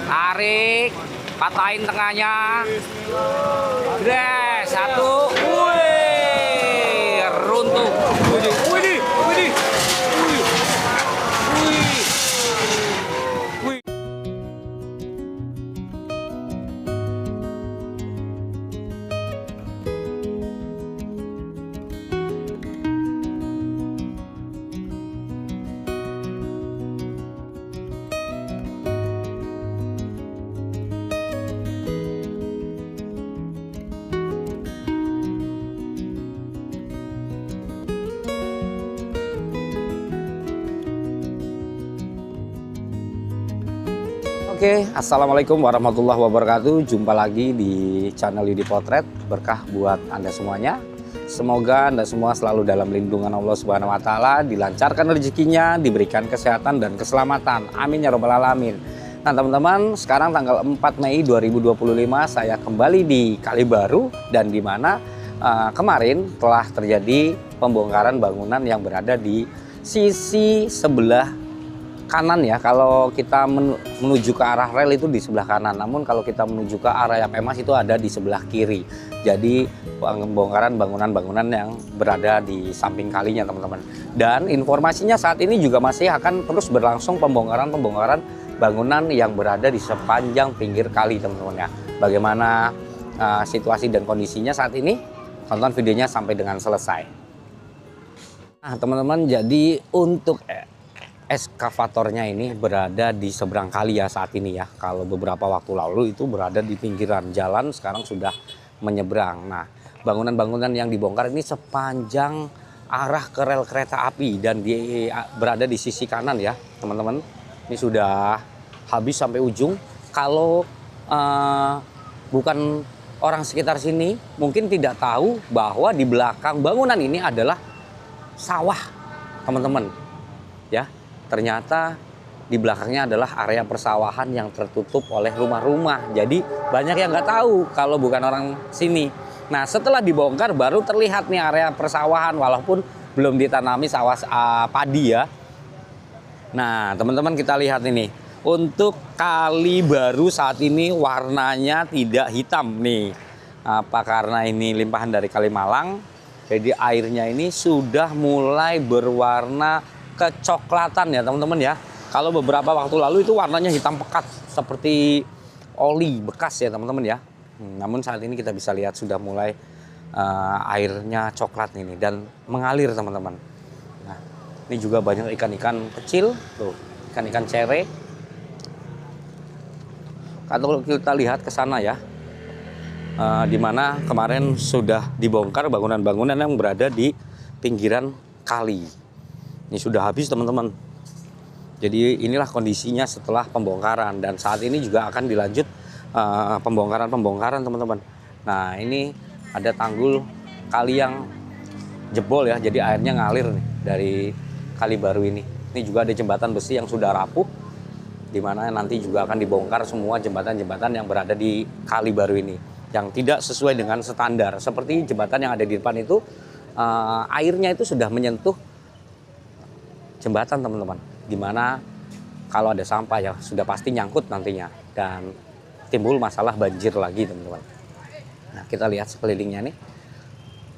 Tarik, patahin tengahnya. Satu. Wih, runtuh. Widih. Oke, assalamualaikum warahmatullahi wabarakatuh. Jumpa lagi di channel Yudi Potret. Berkah buat Anda semuanya. Semoga Anda semua selalu dalam lindungan Allah Subhanahu wa Ta'ala, dilancarkan rezekinya, diberikan kesehatan dan keselamatan. Amin ya Rabbal Alamin. Nah teman-teman, sekarang tanggal 4 Mei 2025 saya kembali di Kalibaru, dan di mana kemarin telah terjadi pembongkaran bangunan yang berada di sisi sebelah kanan ya. Kalau kita menuju ke arah rel itu di sebelah kanan, namun kalau kita menuju ke arah Yapemas itu ada di sebelah kiri. Jadi pembongkaran bangunan-bangunan yang berada di samping kalinya teman-teman. Dan informasinya saat ini juga masih akan terus berlangsung pembongkaran bangunan yang berada di sepanjang pinggir kali teman-teman ya. Bagaimana situasi dan kondisinya saat ini? Tonton videonya sampai dengan selesai. Nah teman-teman, jadi untuk eskavatornya ini berada di seberang kali ya saat ini ya. Kalau beberapa waktu lalu itu berada di pinggiran jalan, sekarang sudah menyeberang. Nah, bangunan-bangunan yang dibongkar ini sepanjang arah ke rel kereta api dan berada di sisi kanan ya, teman-teman. Ini sudah habis sampai ujung. Kalau bukan orang sekitar sini, mungkin tidak tahu bahwa di belakang bangunan ini adalah sawah, teman-teman. Ya. Ternyata di belakangnya adalah area persawahan yang tertutup oleh rumah-rumah. Jadi banyak yang nggak tahu kalau bukan orang sini. Nah setelah dibongkar baru terlihat nih area persawahan, walaupun belum ditanami sawah padi ya. Nah teman-teman, kita lihat ini. Untuk Kalibaru saat ini warnanya tidak hitam nih. Apa karena ini limpahan dari Kalimalang? Jadi airnya ini sudah mulai berwarna kecoklatan ya teman-teman ya. Kalau beberapa waktu lalu itu warnanya hitam pekat seperti oli bekas ya teman-teman ya. Namun saat ini kita bisa lihat sudah mulai airnya coklat ini dan mengalir teman-teman. Nah, ini juga banyak ikan-ikan kecil tuh, ikan-ikan cere. Kalau kita lihat ke sana ya, di mana kemarin sudah dibongkar bangunan-bangunan yang berada di pinggiran kali. Ini sudah habis teman-teman. Jadi inilah kondisinya setelah pembongkaran, dan saat ini juga akan dilanjut pembongkaran teman-teman. Nah ini ada tanggul kali yang jebol ya, jadi airnya ngalir nih dari Kalibaru ini. Ini juga ada jembatan besi yang sudah rapuh, di mana nanti juga akan dibongkar semua jembatan-jembatan yang berada di Kalibaru ini yang tidak sesuai dengan standar. Seperti jembatan yang ada di depan itu, airnya itu sudah menyentuh jembatan teman-teman, dimana kalau ada sampah ya sudah pasti nyangkut nantinya dan timbul masalah banjir lagi teman-teman. Nah kita lihat sekelilingnya nih,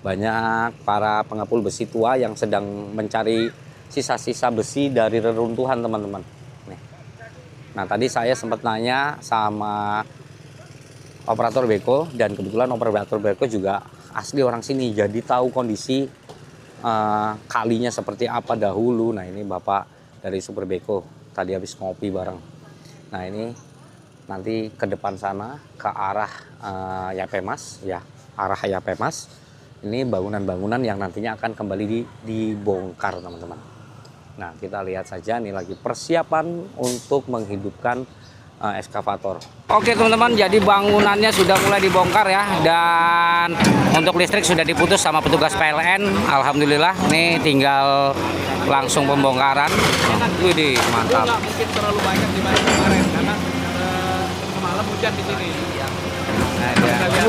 banyak para pengepul besi tua yang sedang mencari sisa-sisa besi dari reruntuhan teman-teman. Nah tadi saya sempat nanya sama operator beko, dan kebetulan operator beko juga asli orang sini, jadi tahu kondisi kalinya seperti apa dahulu. Nah ini bapak dari Super Beko tadi habis ngopi bareng. Nah ini nanti ke depan sana ke arah Yapemas ya, arah Yapemas. Ini bangunan-bangunan yang nantinya akan kembali dibongkar teman-teman. Nah kita lihat saja, ini lagi persiapan untuk menghidupkan eskavator. Oke teman-teman, jadi bangunannya sudah mulai dibongkar ya, dan untuk listrik sudah diputus sama petugas PLN. Alhamdulillah, nih tinggal langsung pembongkaran. Widih, mantap. Mungkin terlalu banyak dibanding kemarin karena semalam hujan di sini.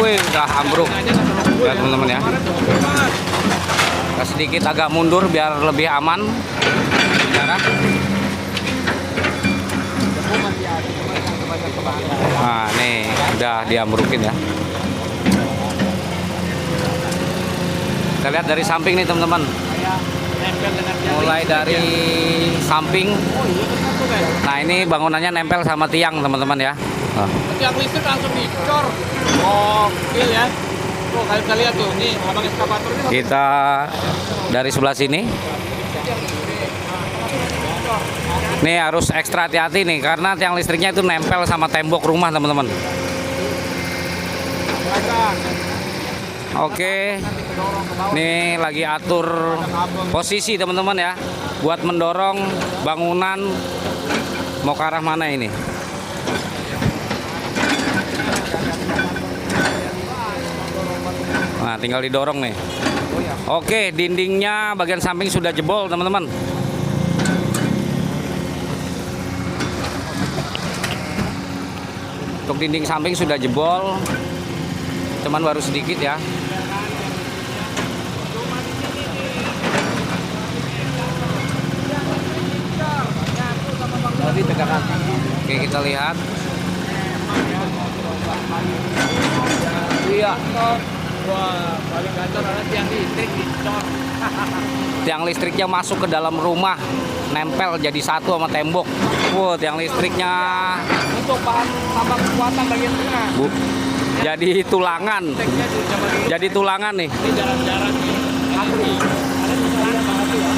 Wih, udah ambruk ya teman-teman ya. Sedikit agak mundur biar lebih aman. Sekarang banyak kebakaran. Nah, nih udah diambrukin ya. Kita lihat dari samping nih teman-teman. Kayak nempel dengan tiang Mulai listrik dari ya. samping. Oh iya benar tuh guys. Nah, ini bangunannya nempel sama tiang teman-teman ya. Nah, Tiang listrik langsung dicor. Oke ya. Oh kalian bisa lihat tuh, nih abang eskavator ini. kita dari sebelah sini. Nih harus ekstra hati-hati nih karena tiang listriknya itu nempel sama tembok rumah teman-teman. Oke, nih lagi atur posisi teman-teman ya, buat mendorong bangunan mau ke arah mana ini. Nah, tinggal didorong nih. Oke, dindingnya bagian samping sudah jebol teman-teman. Untuk dinding samping sudah jebol, cuman baru sedikit ya. Oke, kita lihat. Iya. Wah, paling gacor adalah tiang listrik dicor. Tiang listriknya masuk ke dalam rumah, nempel jadi satu sama tembok. Wow, tiang listriknya Untuk bahan tambah kekuatan bagian tengah. jadi tulangan. Listriknya di zaman dulu. Jadi tulangan nih. Ini jalan-jalan nih. Asli. Ada tulangan banget tuh ya.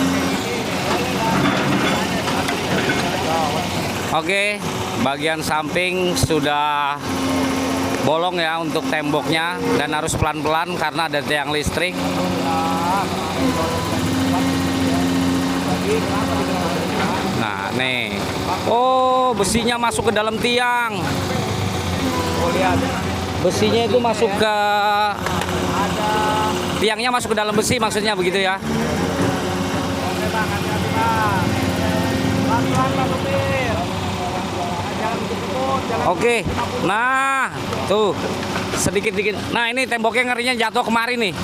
Oke, bagian samping sudah bolong ya untuk temboknya dan harus pelan-pelan karena ada tiang listrik. Nah, nih. Oh, besinya masuk ke dalam tiang. Oh lihat. Besinya itu masuk ke tiangnya, masuk ke dalam besi maksudnya begitu ya. Oke bang, hati-hati bang. Pelan-pelan bang supir. Jangan begitu, jangan. Oke. Nah, tuh sedikit-dikit. Nah, ini temboknya ngerinya jatuh kemari nih.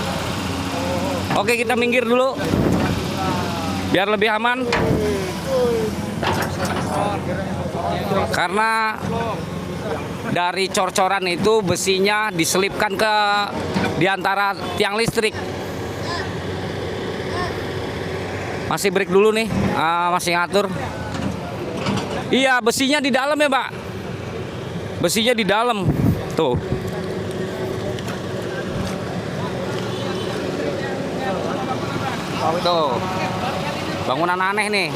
Oke, kita minggir dulu. Biar lebih aman. Karena dari cor-coran itu besinya diselipkan ke di antara tiang listrik. Masih break dulu nih, masih ngatur. Iya, besinya di dalam ya, Pak. Besinya di dalam. Tuh. Tuh. Bangunan aneh nih.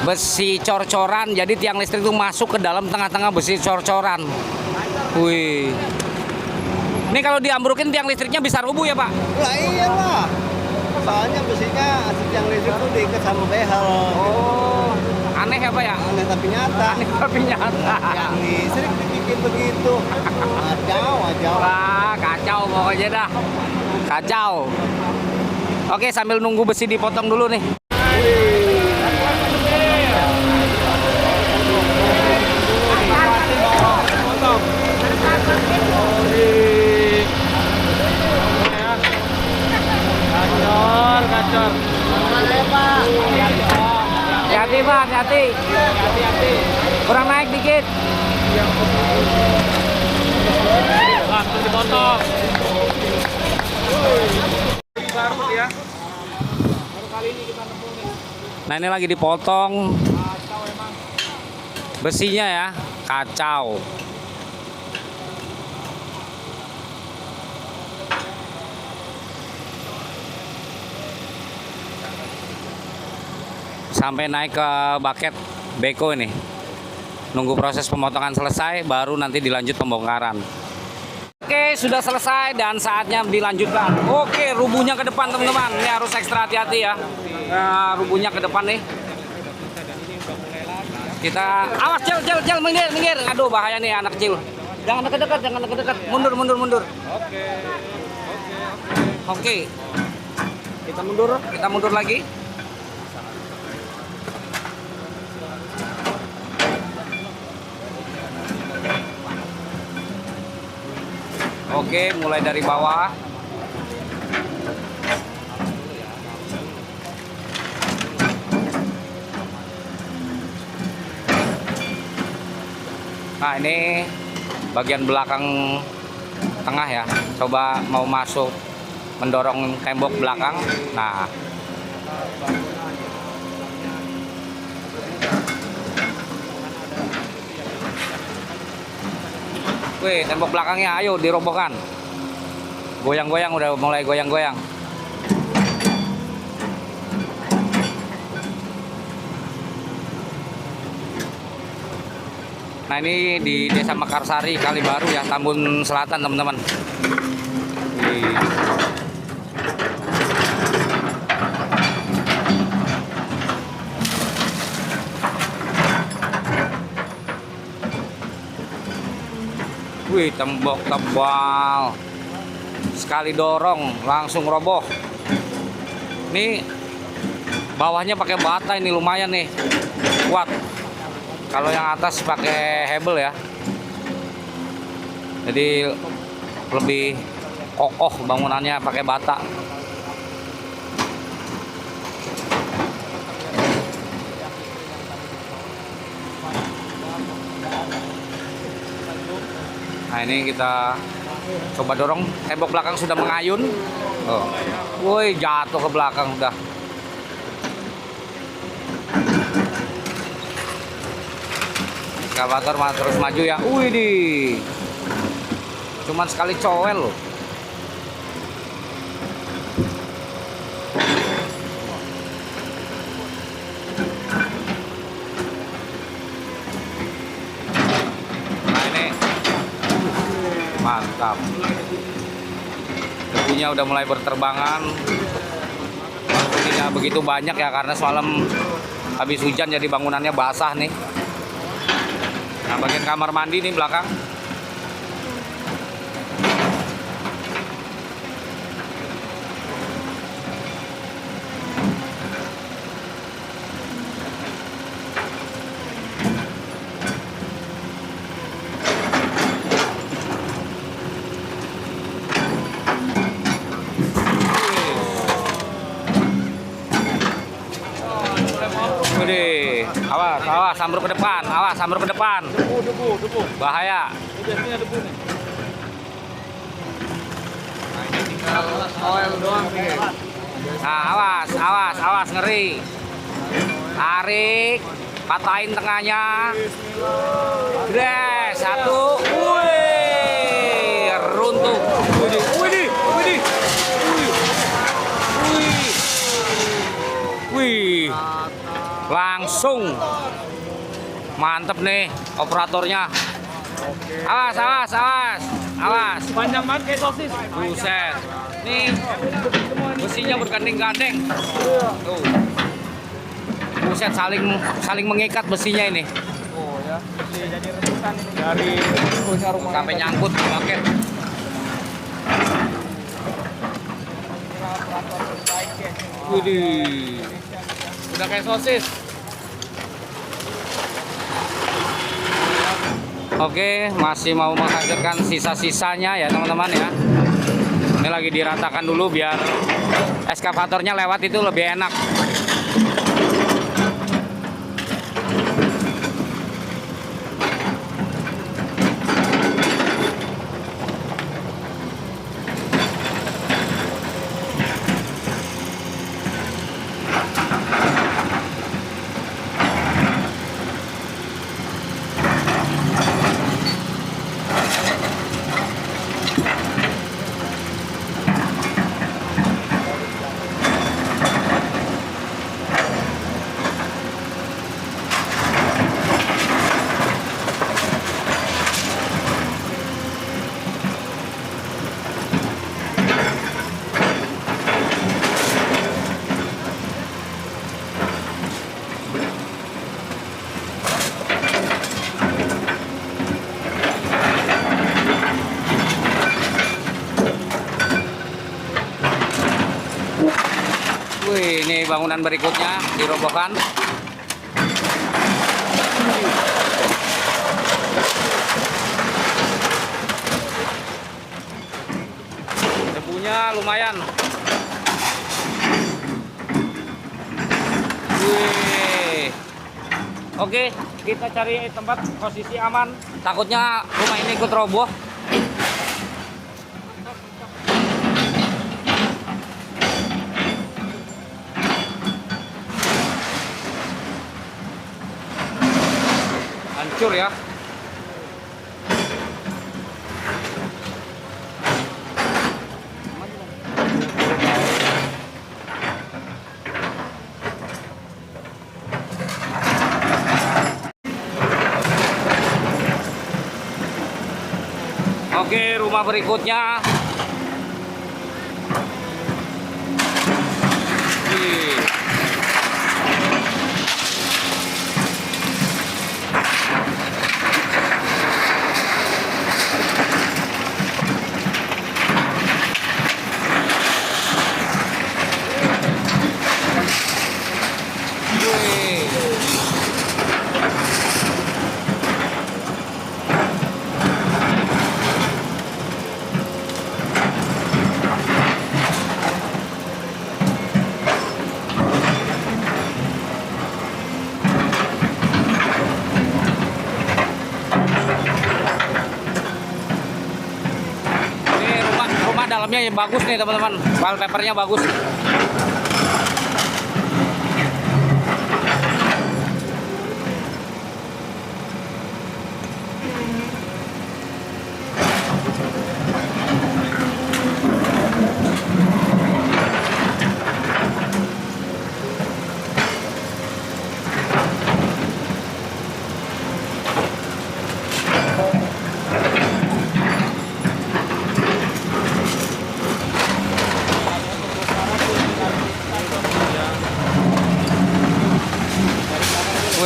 Besi cor-coran, jadi tiang listrik itu masuk ke dalam tengah-tengah besi cor-coran. Wih. Ini kalau diambrukin tiang listriknya bisa rubuh ya, Pak? Lah iyalah. Soalnya besinya tiang listrik itu diikat sama behel. Oh. Aneh ya, Pak ya? Aneh tapi nyata. Aneh tapi nyata. Tiang listrik dibikin begitu. Kacau. Wah, kacau pokoknya dah. Kacau. Oke, sambil nunggu besi dipotong dulu nih. Gacor. Hati-hati, Pak, hati-hati. Hati-hati. Kurang naik dikit. Langsung dipotong. Baru ya. Baru kali ini kita nemu nih. Nah, ini lagi dipotong Kacau emang. besinya ya. Kacau. Sampai naik ke bucket beko ini. Nunggu proses pemotongan selesai, baru nanti dilanjut pembongkaran. Oke, sudah selesai dan saatnya dilanjutkan. Oke, rubuhnya ke depan teman-teman. Ini harus ekstra hati-hati ya. Nah, rubuhnya ke depan nih. Kita awas, Cil, minggir. Aduh, bahaya nih anak kecil. Jangan dekat-dekat. Mundur. Oke. Kita mundur lagi. Oke, mulai dari bawah. Nah, ini bagian belakang tengah ya. Coba mau masuk mendorong tembok belakang. Nah, wih, tembok belakangnya ayo dirobohkan. Goyang-goyang, udah mulai goyang-goyang. Nah, ini di Desa Mekarsari, Kalibaru ya, Tambun Selatan teman-teman. Wih, tembok tebal. Sekali dorong langsung roboh. Ini bawahnya pakai bata, ini lumayan nih. Kuat. Kalau yang atas pakai hebel ya. Jadi lebih kokoh bangunannya pakai bata. Nah, ini kita coba dorong, tembok belakang sudah mengayun. Oh. Woi, jatuh ke belakang udah. Ekskavator terus maju ya. Wih di. Cuman sekali cowel loh. Mantap. Debunya udah mulai berterbangan. Walaupun tidak begitu banyak ya, karena semalam habis hujan jadi bangunannya basah nih. Nah, bagian kamar mandi nih belakang. Wih, awas, awas, sambar ke depan, awas, sambar ke depan. Debu. Bahaya. Biasanya debu nih. Nah, ini tinggal oil doang nih. Nah, awas, awas, awas, ngeri. Tarik, patahin tengahnya. Gres, satu. Wih, runtuh. Wih, langsung. Mantep nih operatornya. Awas, awas, awas, awas. Panjang banget kayak sosis. Buset. Nih, besinya bergandeng-gandeng. Tuh. Buset, saling mengikat besinya ini. Oh ya, jadi rebutan ini dari punya rumah. Sampai nyangkut di paket. Widih. Udah kayak sosis. Oke, masih mau menghasilkan sisa-sisanya ya teman-teman ya. Ini lagi diratakan dulu biar eskavatornya lewat itu lebih enak. Wih, ini bangunan berikutnya dirobohkan. Debunya lumayan. Wih. Oke. Kita cari tempat posisi aman. Takutnya rumah ini ikut roboh. Hancur ya. Oke, rumah berikutnya. Wih. Dalamnya yang bagus nih teman-teman, wallpapernya bagus.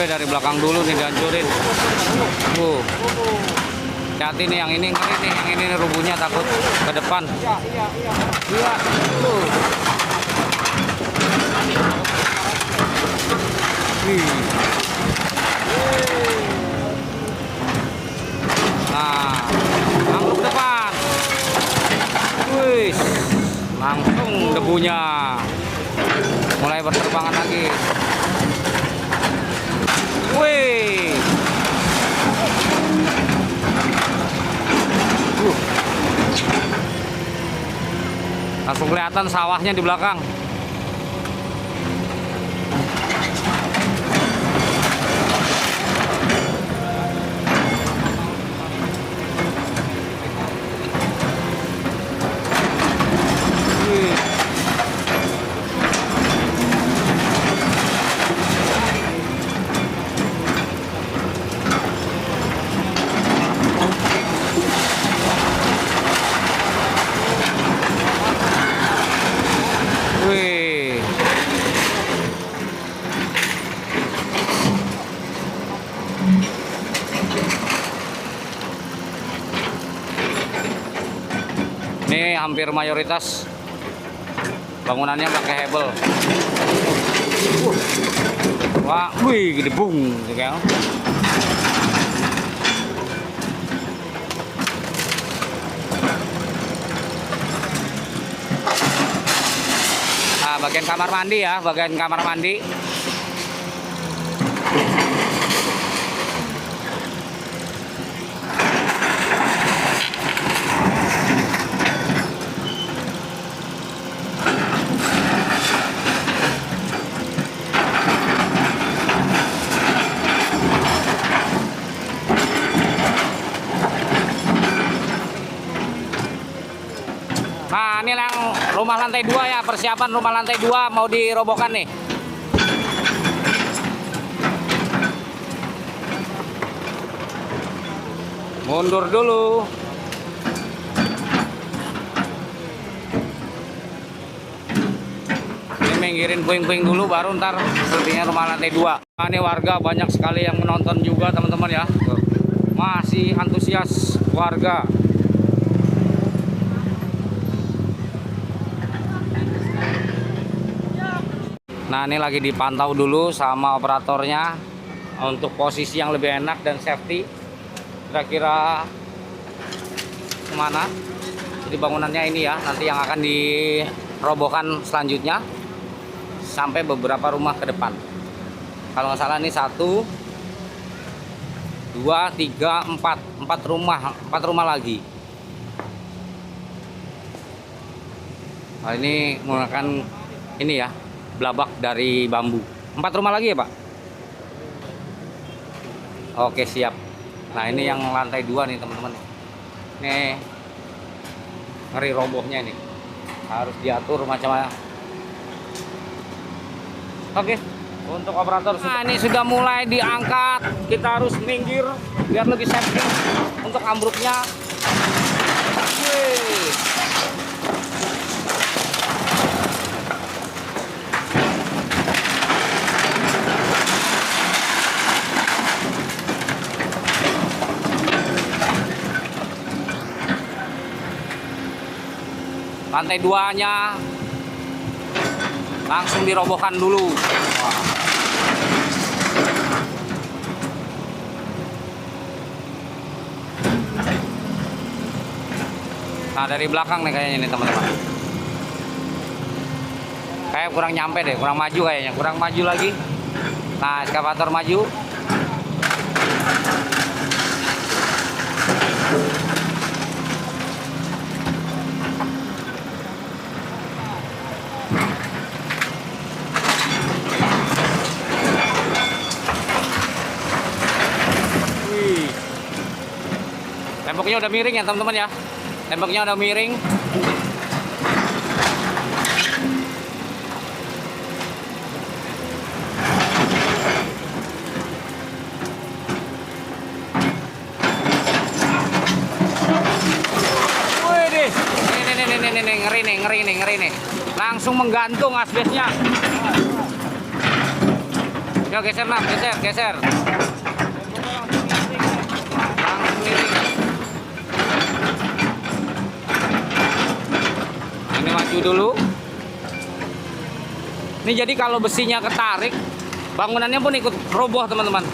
Dari belakang dulu nih dihancurin. Hati nih yang ini ngeri nih, yang ini rubuhnya takut ke depan. Iya. Nah, langsung depan. Wih, langsung debunya mulai berterbangan lagi. Wih. Langsung kelihatan sawahnya di belakang. Ini hampir mayoritas bangunannya pakai hebel. Wah, wih, gede bung, kan? Nah, bagian kamar mandi ya, bagian kamar mandi. Nah, ini yang rumah lantai 2 ya, persiapan rumah lantai 2 mau dirobohkan nih. Mundur dulu. Ini minggirin puing-puing dulu baru ntar sepertinya rumah lantai 2. Nah, ini warga banyak sekali yang menonton juga teman-teman ya. Masih antusias warga. Nah, ini lagi dipantau dulu sama operatornya untuk posisi yang lebih enak dan safety. Kira-kira kemana? Jadi bangunannya ini ya, nanti yang akan dirobohkan selanjutnya sampai beberapa rumah ke depan. Kalau nggak salah ini 1, 2, 3, 4. 4 rumah lagi. Nah, ini menggunakan ini ya, belabak dari bambu. 4 rumah lagi ya, Pak? Oke, siap. Nah, ini yang lantai 2 nih, teman-teman. Nih, ngeri robohnya ini. Harus diatur macam-macam. Oke, untuk operator nah, ini sudah mulai diangkat. Kita harus minggir biar lebih safety untuk ambruknya. Wih. Lantai 2-nya langsung dirobohkan dulu. Nah, dari belakang nih kayaknya nih, teman-teman. Kayak kurang nyampe deh, kurang maju kayaknya, kurang maju lagi. Nah, eskavator maju. Temboknya udah miring ya, teman-teman ya. Temboknya udah miring. Wih deh. Nih, ngeri nih. Langsung menggantung asbesnya. Yo, geser, Nam, geser. Langsung miring. Ini maju dulu. Ini jadi kalau besinya ketarik, bangunannya pun ikut roboh, teman-teman.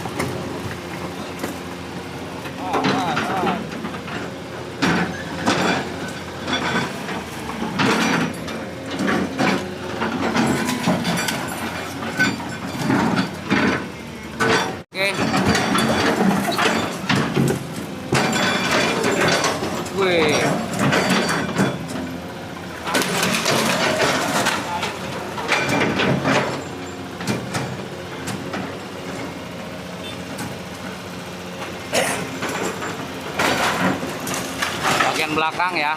Oke. Wih. Bagian belakang ya.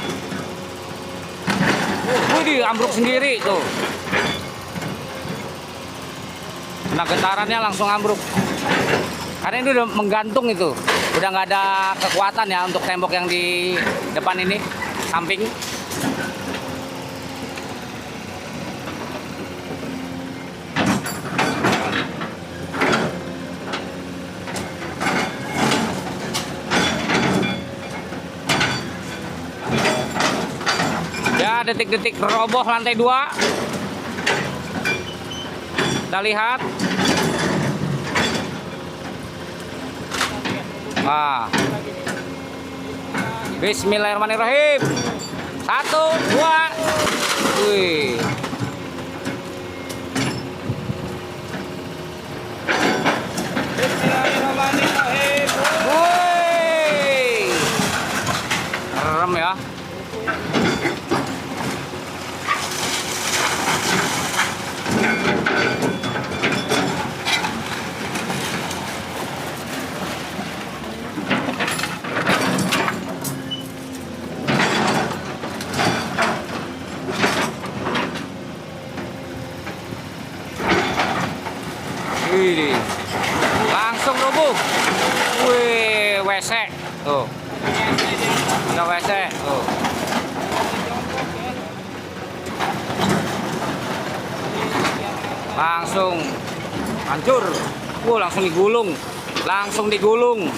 Wih, ambruk sendiri tuh. Nah, getarannya langsung ambruk. Karena ini udah menggantung itu. Udah nggak ada kekuatan ya untuk tembok yang di depan ini, samping. Ya, detik-detik roboh lantai 2. Kita lihat. Nah. Bismillahirrahmanirrahim. 1, 2. Wih. Bismillahirrahmanirrahim. Wih. Rem ya. Wih, langsung roboh. Wih, WC tuh. Udah WC tuh. Langsung hancur. Langsung digulung.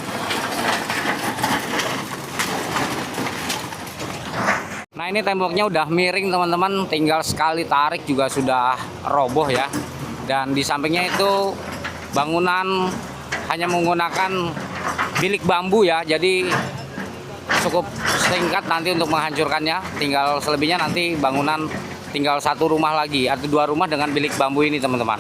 Nah, ini temboknya udah miring, teman-teman. Tinggal sekali tarik juga sudah roboh ya. Dan di sampingnya itu bangunan hanya menggunakan bilik bambu ya. Jadi cukup singkat nanti untuk menghancurkannya. Tinggal selebihnya nanti bangunan tinggal 1 rumah lagi atau 2 rumah dengan bilik bambu ini, teman-teman.